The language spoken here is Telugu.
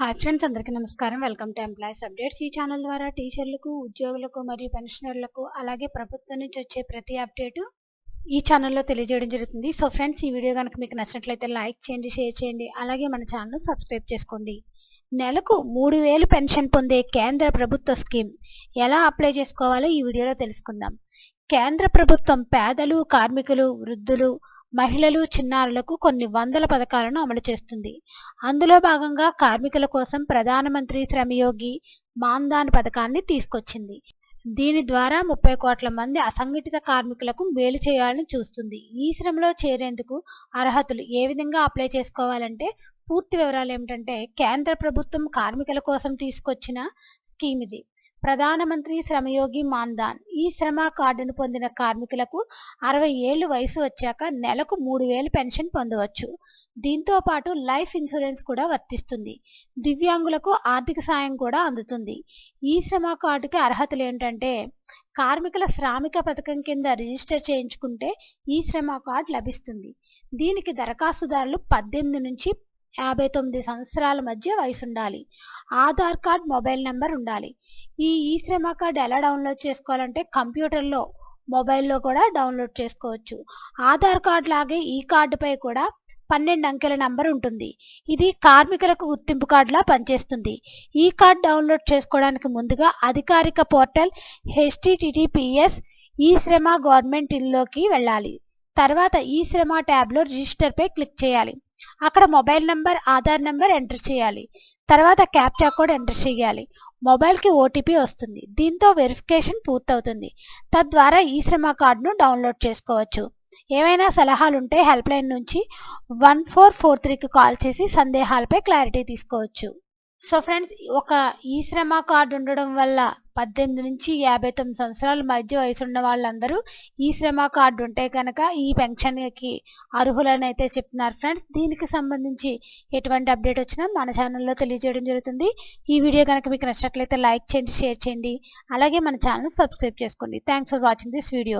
హాయ్ ఫ్రెండ్స్, అందరికీ నమస్కారం. Welcome to employees updates. ఈ ఛానల్ ద్వారా టీచర్లకు, ఉద్యోగులకు మరియు పెన్షనర్లకు అలాగే ప్రభుత్వం నుంచి వచ్చే ప్రతి అప్డేటు ఈ ఛానల్లో తెలియజేయడం జరుగుతుంది. సో ఫ్రెండ్స్, ఈ వీడియో కనుక మీకు నచ్చినట్లయితే లైక్ చేయండి, షేర్ చేయండి, అలాగే మన ఛానల్ సబ్స్క్రైబ్ చేసుకోండి. నెలకు 3000 పెన్షన్ పొందే కేంద్ర ప్రభుత్వ స్కీమ్ ఎలా అప్లై చేసుకోవాలో ఈ వీడియోలో తెలుసుకుందాం. కేంద్ర ప్రభుత్వం పేదలు, కార్మికులు, వృద్ధులు, మహిళలు, చిన్నారులకు కొన్ని వందల పథకాలను అమలు చేస్తుంది. అందులో భాగంగా కార్మికుల కోసం ప్రధానమంత్రి శ్రమయోగి మాన్ధన్ పథకాన్ని తీసుకొచ్చింది. దీని ద్వారా 30 కోట్ల మంది అసంఘటిత కార్మికులకు మేలు చేయాలని చూస్తుంది. ఈ శ్రమలో చేరేందుకు అర్హతలు ఏ విధంగా అప్లై చేసుకోవాలంటే పూర్తి వివరాలు ఏమిటంటే, కేంద్ర ప్రభుత్వం కార్మికుల కోసం తీసుకొచ్చిన స్కీమ్ ఇది. ప్రధానమంత్రి శ్రమయోగి మాన్ధన్. ఈ శ్రమ కార్డును పొందిన కార్మికులకు 60 ఏళ్లు వయసు వచ్చాక నెలకు 3000 పెన్షన్ పొందవచ్చు. దీంతో పాటు లైఫ్ ఇన్సూరెన్స్ కూడా వర్తిస్తుంది. దివ్యాంగులకు ఆర్థిక సాయం కూడా అందుతుంది. ఈ శ్రమ కార్డుకి అర్హతలు ఏంటంటే, కార్మికుల శ్రామిక పథకం కింద రిజిస్టర్ చేయించుకుంటే ఈ శ్రమ కార్డు లభిస్తుంది. దీనికి దరఖాస్తుదారులు 18 నుంచి 59 సంవత్సరాల మధ్య వయసు ఉండాలి. ఆధార్ కార్డ్, మొబైల్ నెంబర్ ఉండాలి. ఈ శ్రమ కార్డ్ ఎలా డౌన్లోడ్ చేసుకోవాలంటే కంప్యూటర్లో, మొబైల్లో కూడా డౌన్లోడ్ చేసుకోవచ్చు. ఆధార్ కార్డ్ లాగే ఈ కార్డుపై కూడా 12 అంకెల నంబర్ ఉంటుంది. ఇది కార్మికులకు గుర్తింపు కార్డులా పనిచేస్తుంది. ఈ కార్డ్ డౌన్లోడ్ చేసుకోవడానికి ముందుగా అధికారిక పోర్టల్ https ఈ-శ్రమ గవర్నమెంట్ ఇన్లోకి వెళ్ళాలి. తర్వాత ఈ శ్రమ ట్యాబ్లో రిజిస్టర్ పై క్లిక్ చేయాలి. అక్కడ mobile number, Aadhaar number enter చేయాలి. తర్వాత క్యాప్చా కోడ్ ఎంటర్ చేయాలి. మొబైల్కి ఓటీపీ వస్తుంది. దీంతో వెరిఫికేషన్ పూర్తవుతుంది. తద్వారా ఈ శ్రమ కార్డును డౌన్లోడ్ చేసుకోవచ్చు. ఏమైనా సలహాలుంటే హెల్ప్ లైన్ నుంచి 1443కి కాల్ చేసి సందేహాలపై క్లారిటీ తీసుకోవచ్చు. సో ఫ్రెండ్స్, ఒక ఈ శ్రమ కార్డు ఉండడం వల్ల 18 నుంచి 59 సంవత్సరాల మధ్య వయసు ఉన్న వాళ్ళందరూ ఈ శ్రమ కార్డు ఉంటే కనుక ఈ పెన్షన్కి అర్హులని అయితే చెప్తున్నారు. ఫ్రెండ్స్, దీనికి సంబంధించి ఎటువంటి అప్డేట్ వచ్చినా మన ఛానల్లో తెలియజేయడం జరుగుతుంది. ఈ వీడియో కనుక మీకు నచ్చినట్లయితే లైక్ చేయండి, షేర్ చేయండి, అలాగే మన ఛానల్ సబ్స్క్రైబ్ చేసుకోండి. Thanks for watching this video.